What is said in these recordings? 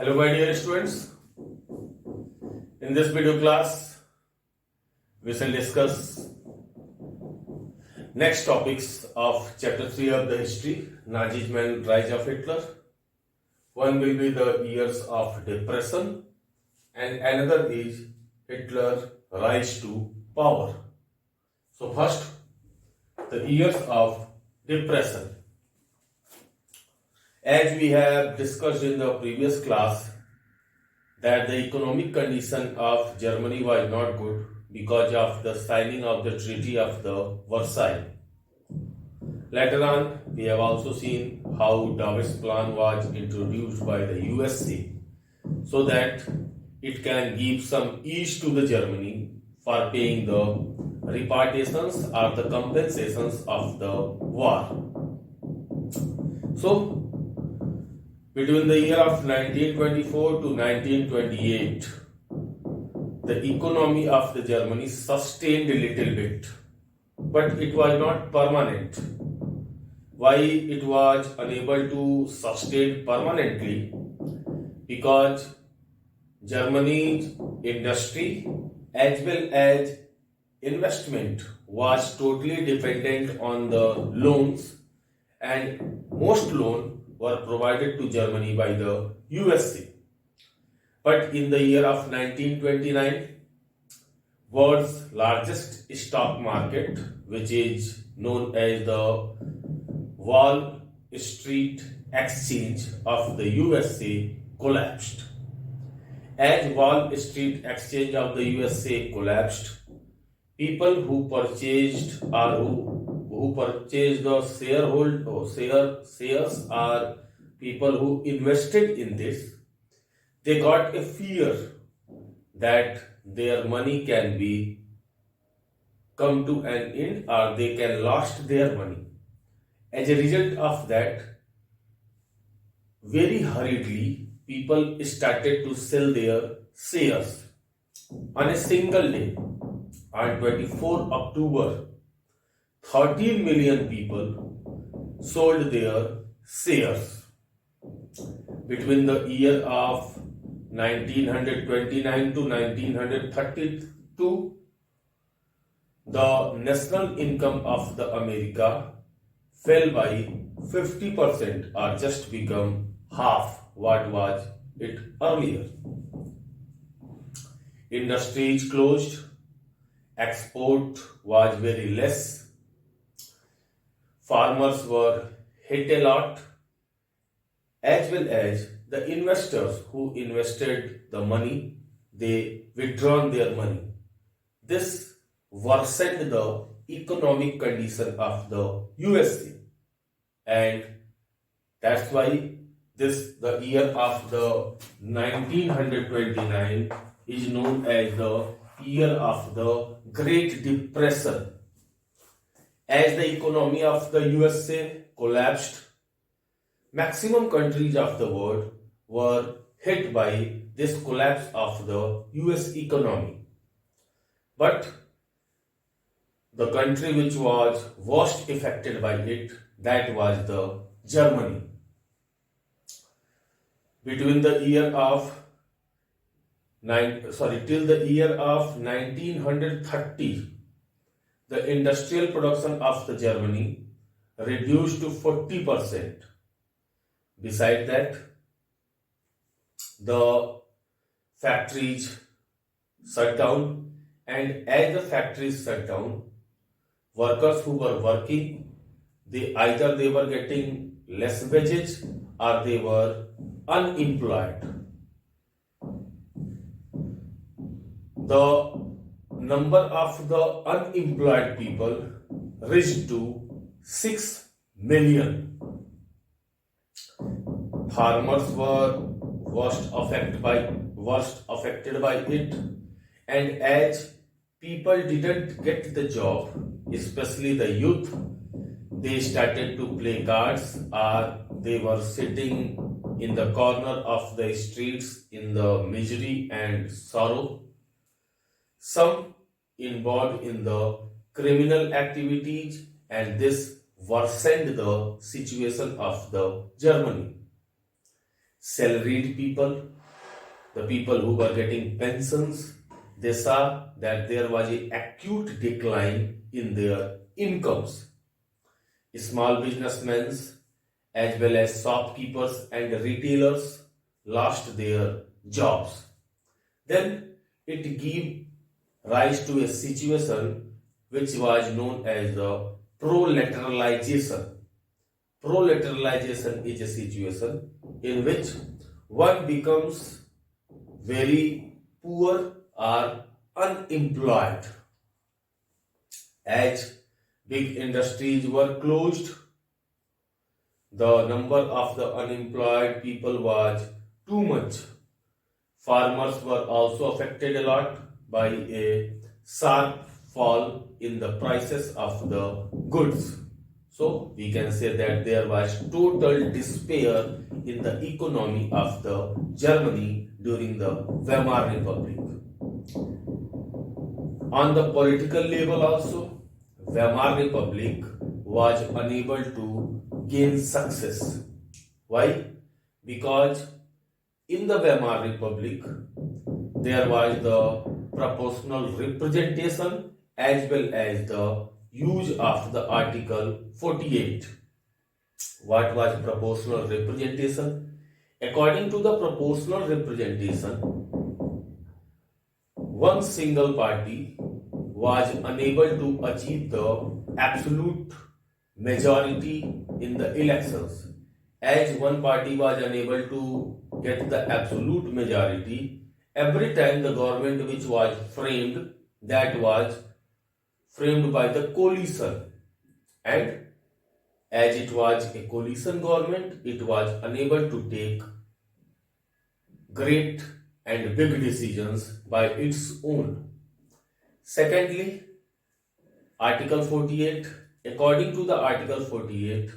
Hello my dear students, in this video class we shall discuss next topics of chapter 3 of the history, Nazism, rise of Hitler. One will be the years of depression and another is Hitler rise to power. So first, the years of depression. As we have discussed in the previous class that the economic condition of Germany was not good because of the signing of the Treaty of the Versailles. Later on, we have also seen how Davis Plan was introduced by the USA so that it can give some ease to the Germany for paying the reparations or the compensations of the war. So, between the year of 1924 to 1928, the economy of the Germany sustained a little bit, but it was not permanent. Why it was unable to sustain permanently? Because Germany's industry as well as investment was totally dependent on the loans, and most loans were provided to Germany by the USA. But in the year of 1929, world's largest stock market, which is known as the Wall Street Exchange of the USA, collapsed. As Wall Street Exchange of the USA collapsed, people who purchased or who purchased the shares are people who invested in this, they got a fear that their money can be come to an end or they can lost their money. As a result of that, very hurriedly people started to sell their shares. On a single day, on 24 October, 13 million people sold their shares. Between the year of 1929 to 1932, the national income of the America fell by 50% or just become half what was it earlier. Industries closed, export was very less, farmers were hit a lot, as well as the investors who invested the money, they withdrawn their money. This worsened the economic condition of the USA, and that's why the year of the 1929 is known as the year of the Great Depression. As the economy of the USA collapsed, maximum countries of the world were hit by this collapse of the US economy. But the country which was worst affected by it, that was the Germany. Between the year of till the year of 1930, the industrial production of the Germany reduced to 40%. Besides that, the factories shut down, and as the factories shut down, workers who were working, they were getting less wages or they were unemployed. The number of the unemployed people reached to 6 million. Farmers were worst affected by it, and as people didn't get the job, especially the youth, they started to play cards or they were sitting in the corner of the streets in the misery and sorrow. Some involved in the criminal activities, and this worsened the situation of the Germany. salaried people, the people who were getting pensions, they saw that there was an acute decline in their incomes. Small businessmen as well as shopkeepers and retailers lost their jobs. Then it gave rise to a situation which was known as the proletarialization. Proletarialization is a situation in which one becomes very poor or unemployed. As big industries were closed, the number of the unemployed people was too much. Farmers were also affected a lot by a sharp fall in the prices of the goods. So we can say that there was total despair in the economy of the Germany during the Weimar Republic. On the political level also, Weimar Republic was unable to gain success. Why? Because in the Weimar Republic, there was the proportional representation as well as the use of the Article 48. What was proportional representation? According to the proportional representation, one single party was unable to achieve the absolute majority in the elections. As one party was unable to get the absolute majority, every time the government which was framed, that was framed by the coalition, and as it was a coalition government, it was unable to take great and big decisions by its own. Secondly, Article 48. According to the Article 48,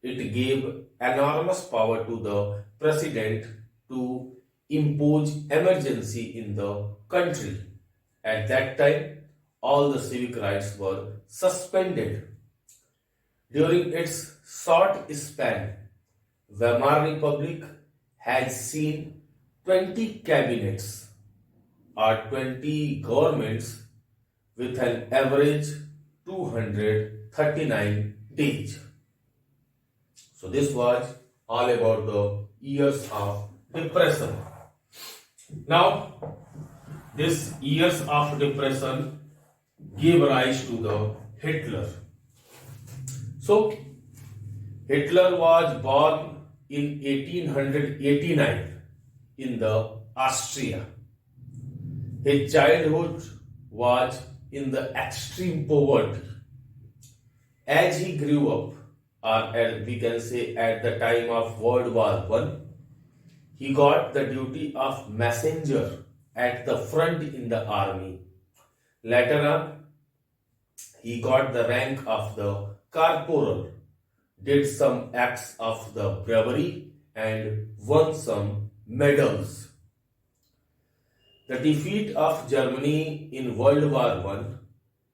it gave enormous power to the president to impose emergency in the country. At that time, all the civic rights were suspended. During its short span, Weimar Republic has seen 20 cabinets or 20 governments with an average 239 days. So this was all about the years of depression. Now, this years of depression gave rise to the Hitler. So, Hitler was born in 1889 in the Austria. His childhood was in the extreme poverty. As he grew up, or as we can say at the time of World War I, he got the duty of messenger at the front in the army. Later on, he got the rank of the corporal, did some acts of the bravery, and won some medals. The defeat of Germany in World War I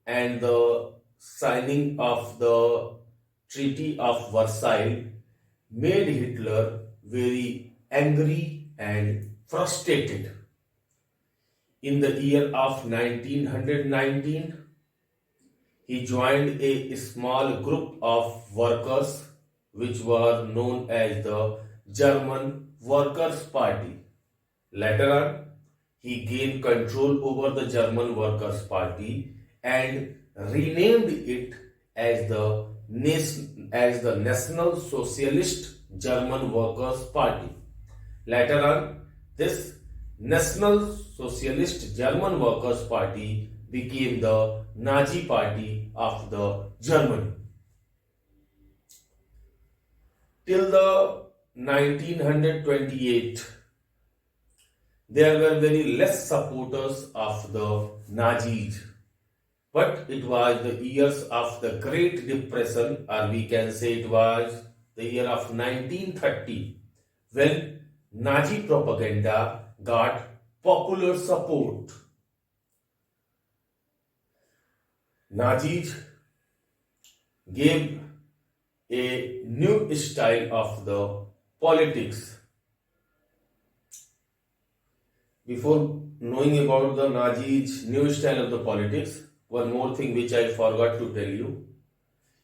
and the signing of the Treaty of Versailles made Hitler very angry and frustrated. In the year of 1919, he joined a small group of workers which were known as the German Workers' Party. Later on, he gained control over the German Workers' Party and renamed it as the National Socialist German Workers' Party. Later on, this National Socialist German Workers' Party became the Nazi Party of the Germany. Till the 1928, there were very less supporters of the Nazis. But it was the years of the Great Depression, or we can say it was the year of 1930, when Nazi propaganda got popular support. Nazis gave a new style of the politics Before knowing about the Nazis' new style of the politics, one more thing which I forgot to tell you.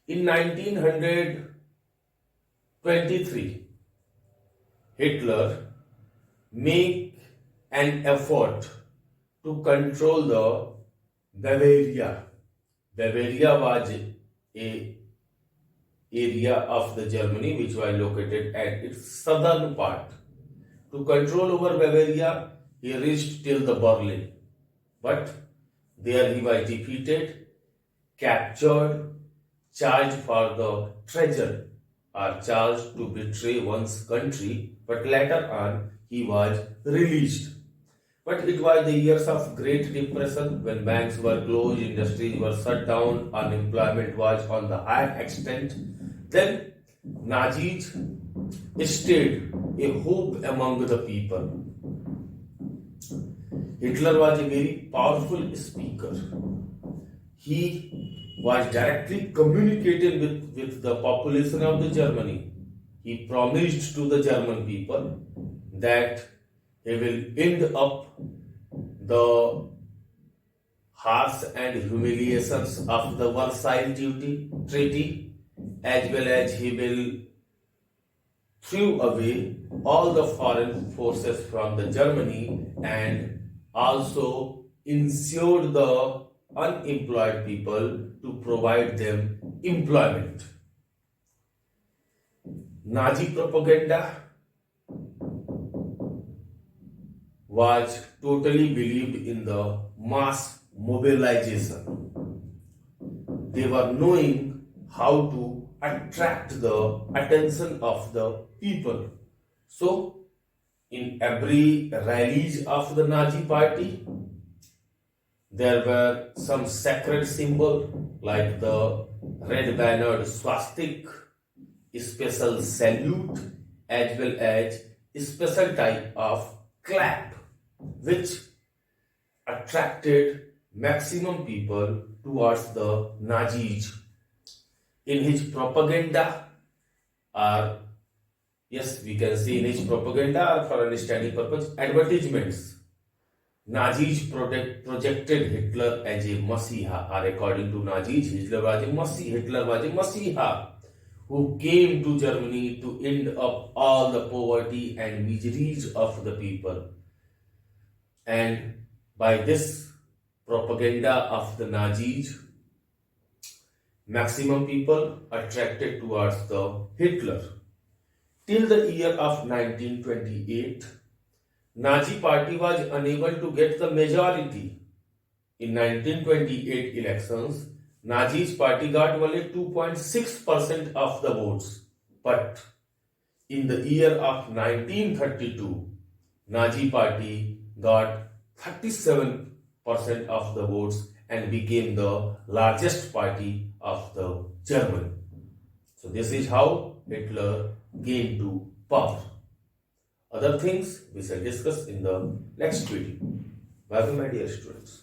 In 1923, Hitler made an effort to control the Bavaria. Bavaria was a area of the Germany which was located at its southern part. To control over Bavaria, he reached till the Berlin. But there he was defeated, captured, charged for the treason, or charged to betray one's country, but later on he was released. But it was the years of Great Depression when banks were closed, industries were shut down, unemployment was on the high extent. Then Nazis stayed a hope among the people. Hitler was a very powerful speaker. He was directly communicating with the population of the Germany. He promised to the German people that he will end up the harsh and humiliations of the Versailles Treaty, as well as he will threw away all the foreign forces from the Germany and also ensured the unemployed people to provide them employment. Nazi propaganda was totally believed in the mass mobilization. They were knowing how to attract the attention of the people. So, in every rallies of the Nazi party, there were some sacred symbol like the red bannered swastika, special salute, as well as special type of clap, which attracted maximum people towards the Nazis. In his propaganda, or yes, we can say in his propaganda or for understanding purpose, advertisements, Nazis projected Hitler as a Messiah, or according to Nazis, Hitler was a Messiah who came to Germany to end up all the poverty and miseries of the people. And by this propaganda of the Nazis, maximum people attracted towards the Hitler. Till the year of 1928, Nazi party was unable to get the majority. In 1928 elections, Nazi's party got only 2.6% of the votes. But in the year of 1932, Nazi party got 37% of the votes and became the largest party of the Germany. So this is how Hitler came to power. Other things we shall discuss in the next video. Bye bye, my dear students.